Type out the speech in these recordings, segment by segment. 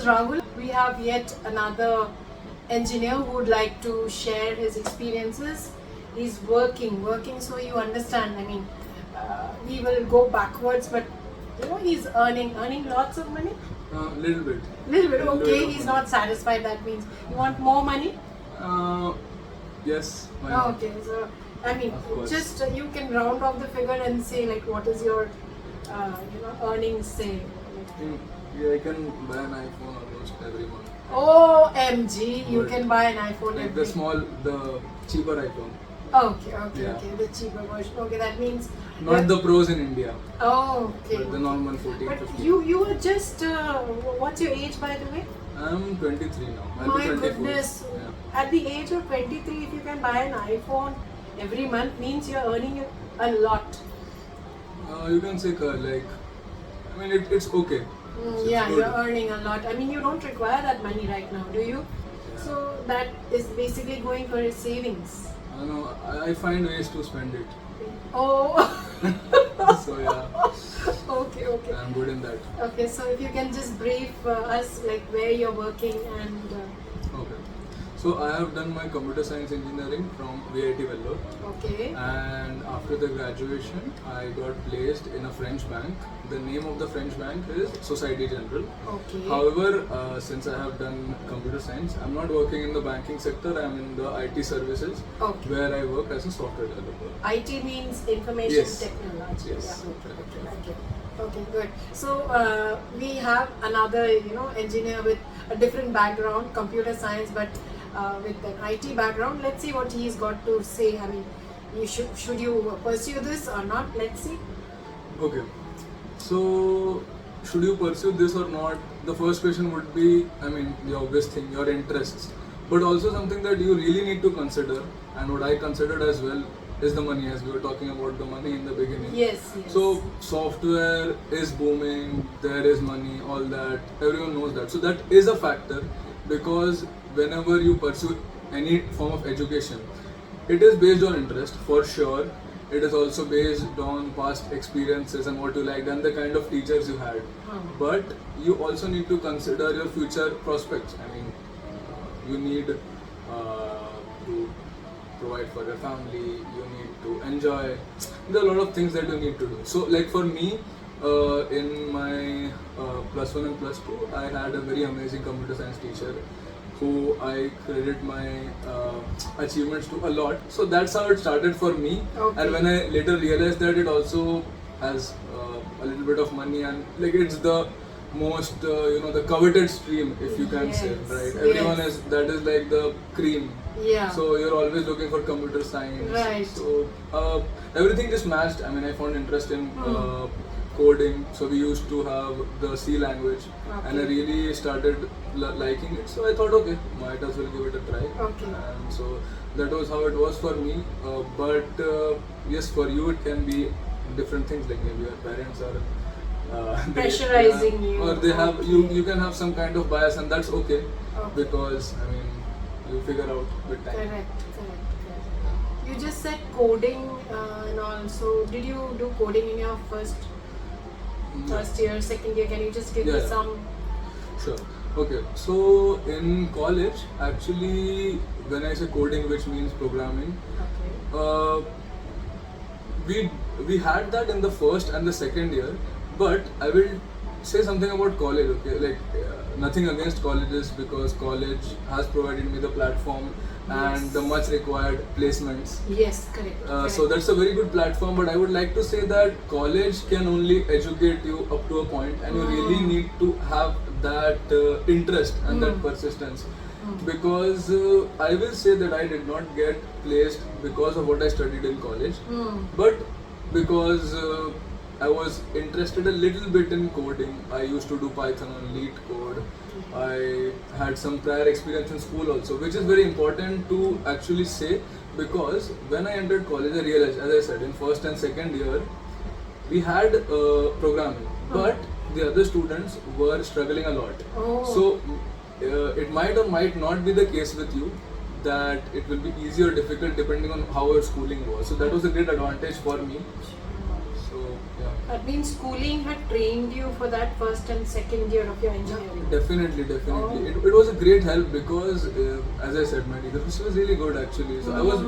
is Rahul. We have yet another engineer who would like to share his experiences. He's working, so you understand. I mean, we will go backwards, but he's earning lots of money. Little bit. Little bit. Okay, he's not satisfied. That means you want more money. Yes. Why not? Okay, so I mean, just you can round off the figure and say like, what is your earnings say? Yeah, I can buy an iPhone almost every month. OMG, you But can buy an iPhone like every. the cheaper iPhone. Okay, Yeah. the cheaper version. Okay, that means. Not the pros in India, Oh, okay. but the normal 14, But 15. you were just what's your age by the way? I'm 23 now. I'll My be 24. goodness. Yeah. At the age of 23, if you can buy an iPhone every month, means you're earning a lot. You can say like, I mean it's okay. It's Yeah, good. you're earning a lot. I mean, you don't require that money right now, do you? Yeah. So that is basically going for his savings. I don't know. I find ways to spend it. Oh. So yeah, Okay. I'm good in that. Okay, so if you can just brief us like where you're working and Okay. So I have done my computer science engineering from VIT Vellore, okay. and after the graduation I got placed in a French bank. The name of the French bank is Society Generale. Okay. However, since I have done computer science, I'm not working in the banking sector. I'm in the IT services, Okay. where I work as a software developer. IT means information Yes. technology. Yes. Yeah. Okay, good. So we have another, engineer with a different background, computer science, but with an IT background. Let's see what he's got to say. I mean, should you pursue this or not? Let's see. Okay. So, should you pursue this or not? The first question would be, I mean, the obvious thing, your interests. But also something that you really need to consider, and what I considered as well, is the money, as we were talking about the money in the beginning. Yes. So, software is booming, there is money, all that, everyone knows that. So, that is a factor, because whenever you pursue any form of education, it is based on interest, for sure. It is also based on past experiences and what you liked and the kind of teachers you had. But you also need to consider your future prospects. I mean, you need to provide for your family, you need to enjoy. There are a lot of things that you need to do. So, like for me, in my plus 1 and plus 2, I had a very amazing computer science teacher who I credit my achievements to a lot. So that's how it started for me. Okay. And when I later realized that it also has a little bit of money, and like it's the most the coveted stream, if you can say, Yes, right? yes. Everyone that is like the cream. Yeah. So you're always looking for computer science. Right. So everything just matched. I mean, I found interest in coding. So we used to have the C language, and I Okay. really started liking it. So I thought, okay, might as well give it a try. Okay. And so that was how it was for me. But yes, for you it can be different things. Like maybe your parents are Pressurizing you. or they have Okay. you can have some kind of bias, and that's okay. Because I mean, you figure out with time. Correct. You just said coding and all. So did you do coding in your first year, second year? Can you just give me Yeah. some? Sure. Okay. So in college, actually, when I say coding, which means programming, Okay. we had that in the first and the second year. But I will say something about college. Okay, like nothing against colleges, because college has provided me the platform and the much required placements. Yes, correct. So that's a very good platform, but I would like to say that college can only educate you up to a point, and you really need to have that interest and that persistence. Because I will say that I did not get placed because of what I studied in college, but because I was interested a little bit in coding. I used to do Python on lead code. I had some prior experience in school also, which is very important to actually say, because when I entered college, I realized, as I said, in first and second year, we had programming, but the other students were struggling a lot. So it might or might not be the case with you, that it will be easy or difficult depending on how your schooling was. So that was a great advantage for me. So yeah. That means schooling had trained you for that first and second year of your engineering. Definitely. Oh. It was a great help because, as I said, my teacher was really good actually. So I was,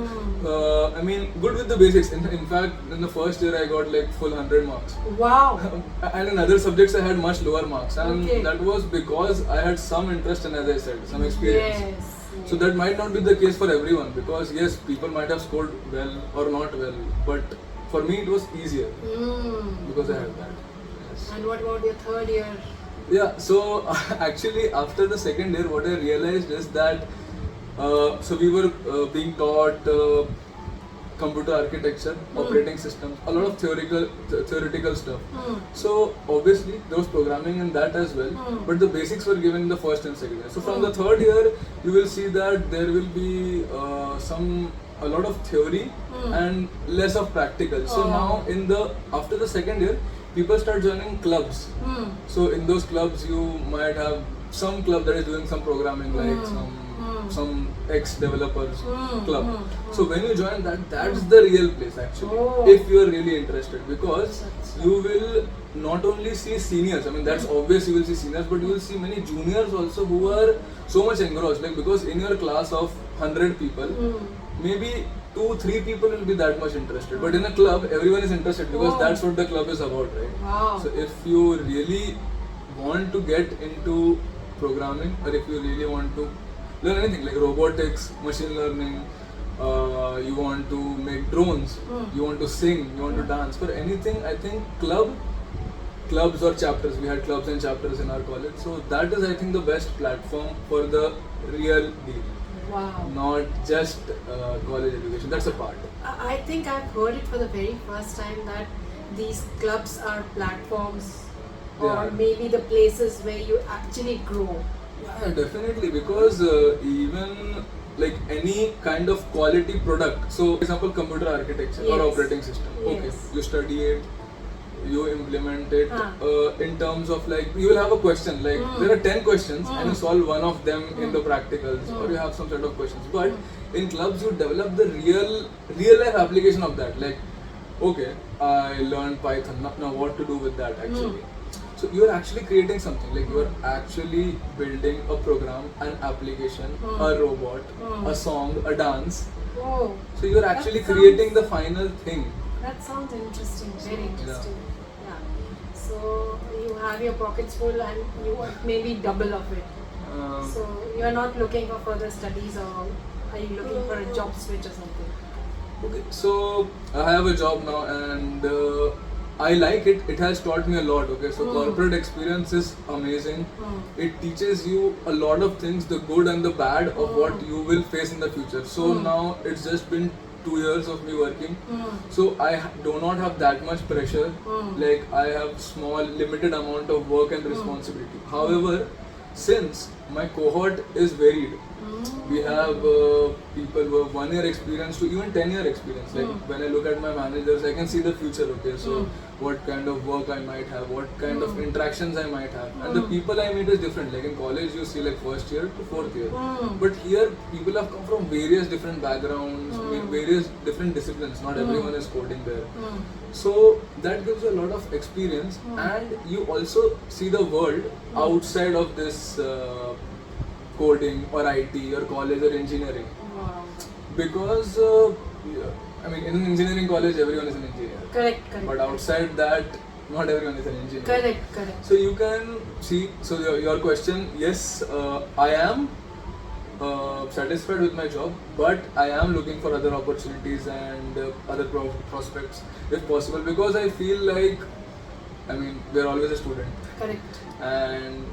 good with the basics. In fact, in the first year I got like full 100 marks. Wow. And in other subjects I had much lower marks, and Okay. that was because I had some interest and, as I said, some experience. Yes. So that might not be the case for everyone, because yes, people might have scored well or not well, but for me it was easier because I had that. Yes. And what about your third year? Yeah, so actually after the second year, what I realized is that so we were being taught computer architecture, operating systems, a lot of theoretical stuff. So obviously there was programming in that as well, but the basics were given in the first and second year. So from the third year, you will see that there will be a lot of theory and less of practical. So now after the second year, people start joining clubs. So in those clubs, you might have some club that is doing some programming, like some ex-developers club. So when you join that, that's the real place actually, if you are really interested, because you will not only see seniors, I mean that's obvious, you will see seniors, but you will see many juniors also who are so much engrossed, like because in your class of 100 people, maybe 2-3 people will be that much interested, but in a club everyone is interested because that's what the club is about, right? Wow. So if you really want to get into programming, or if you really want to learn anything like robotics, machine learning, you want to make drones, you want to sing, you want to dance, for anything, I think clubs or chapters, we had clubs and chapters in our college, so that is I think the best platform for the real deal. Wow. Not just college education, that's a part. I think I've heard it for the very first time that these clubs are platforms or maybe the places where you actually grow. Yeah, definitely, because even like any kind of quality product, so for example computer architecture or operating system, okay, you study it, you implement it in terms of like you will have a question, like there are 10 questions and you solve one of them in the practicals, or you have some set of questions, but in clubs you develop the real life application of that, like okay, I learned Python, now what to do with that actually. So you are actually creating something, like you are actually building a program, an application, a robot, a song, a dance. Oh, so you are actually creating the final thing. That sounds interesting, very interesting. Yeah. So you have your pockets full and you want maybe double of it. So you are not looking for further studies, or are you looking for a job switch or something? Okay, so I have a job now and I like it. It has taught me a lot. Okay, so corporate experience is amazing. It teaches you a lot of things, the good and the bad of what you will face in the future. So now it's just been 2 years of me working. So I do not have that much pressure. Like I have small, limited amount of work and responsibility. However, since my cohort is varied, we have people who have 1 year experience to even 10-year experience. Like when I look at my managers, I can see the future. Okay, so what kind of work I might have, what kind of interactions I might have, and the people I meet is different. Like in college, you see like first year to fourth year, but here people have come from various different backgrounds, various different disciplines. Not everyone is coding there, so that gives you a lot of experience, and you also see the world outside of this. Coding or IT or college or engineering. Wow. Because I mean in an engineering college everyone is an engineer. Correct. But outside that not everyone is an engineer. Correct. So you can see, so your question, yes, I am satisfied with my job, but I am looking for other opportunities and other prospects if possible, because I feel like, I mean, we're always a student. Correct. And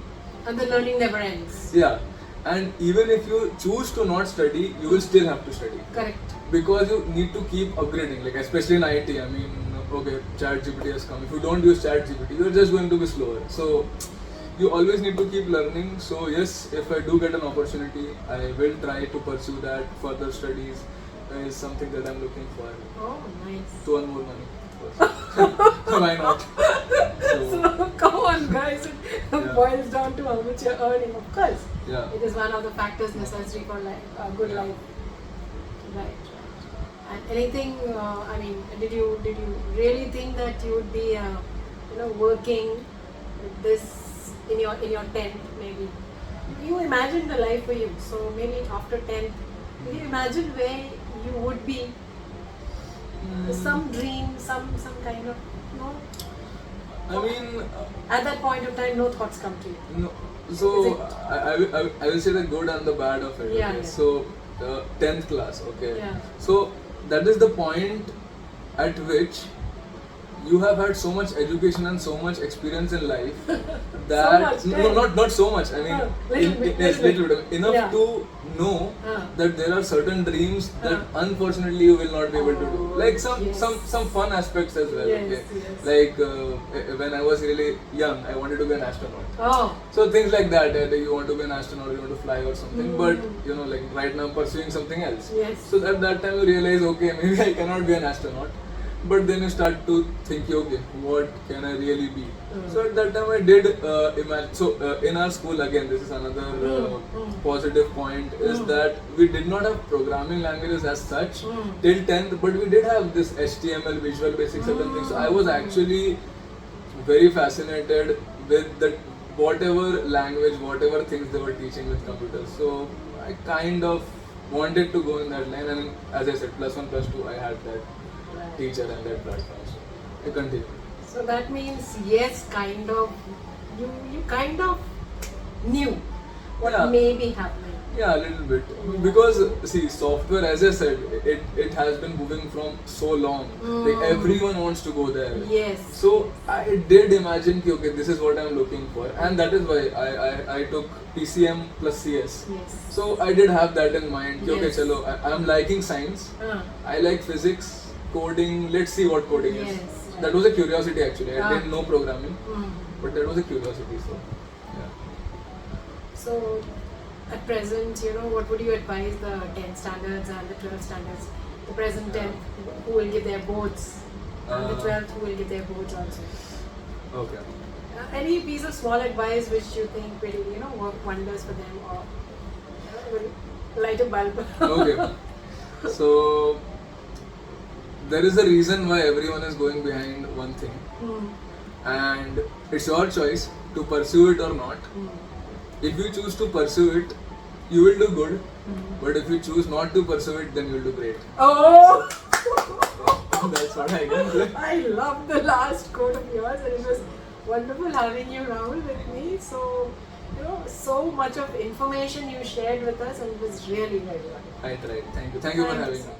the learning never ends. Yeah. And even if you choose to not study, you will still have to study. Correct. Because you need to keep upgrading, like especially in IT. I mean, okay, ChatGPT has come. If you don't use ChatGPT, you're just going to be slower. So you always need to keep learning. So yes, if I do get an opportunity, I will try to pursue that. Further studies is something that I'm looking for. Oh, nice. To earn more money, of course. Why not? So come on, guys. It boils down to how much you're earning, of course. Yeah. It is one of the factors necessary for life, good life. Right. And anything, I mean, did you really think that you would be, working with this in your 10th maybe? You imagined the life for you. So maybe after 10th, did you imagine where you would be? Some dream, some kind of, I mean, at that point of time, no thoughts come to you. no. So I will say the good and the bad of it. Yeah, Okay? yeah. So 10th class. Okay. Yeah. So that is the point at which you have had so much education and so much experience in life that much, no, yeah. not so much. I mean, yes, little bit enough Yeah. to know that there are certain dreams that unfortunately you will not be able to do. Oh, Like some yes. some fun aspects as well. Yes, Okay, yes. like when I was really young, I wanted to be an astronaut. Oh, So things like that, you want to be an astronaut, you want to fly or something, but like right now I'm pursuing something else. yes. So at that time you realize, okay, maybe I cannot be an astronaut. But then you start to think, okay, what can I really be? So at that time I did imagine. So in our school, again, this is another positive point, is that we did not have programming languages as such till 10th, but we did have this HTML, Visual Basic, certain things. So I was actually very fascinated with the whatever language, whatever things they were teaching with computers. So I kind of wanted to go in that line, and as I said, +1, +2, I had that teacher and that platform. So I continue. So that means, yes, kind of, you kind of knew what Yeah. may be happening. Yeah, a little bit. Because see, software, as I said, it has been moving from so long. Like everyone wants to go there. Yes. So I did imagine, ki, okay, this is what I'm looking for, and that is why I took PCM plus CS. Yes. So I did have that in mind. Ki, okay, Yes. chalo, I'm liking science. I like physics, coding. Let's see what coding is. Yes. That was a curiosity actually. I didn't know programming, but that was a curiosity. So yeah. So at present, what would you advise the 10th standards and the 12th standards? The present 10th, who will give their boards, and the 12th, who will give their boards also. Okay. Any piece of small advice which you think will, work wonders for them, or will light a bulb? Okay. So there is a reason why everyone is going behind one thing, and it's your choice to pursue it or not. If you choose to pursue it, you will do good. But if you choose not to pursue it, then you will do great. Oh! That's what I can say. I love the last quote of yours, and it was wonderful having you, Rahul, with me. So, so much of information you shared with us, and it was really very wonderful. I tried. Thank you. Thank you for Thank you, having sir. me.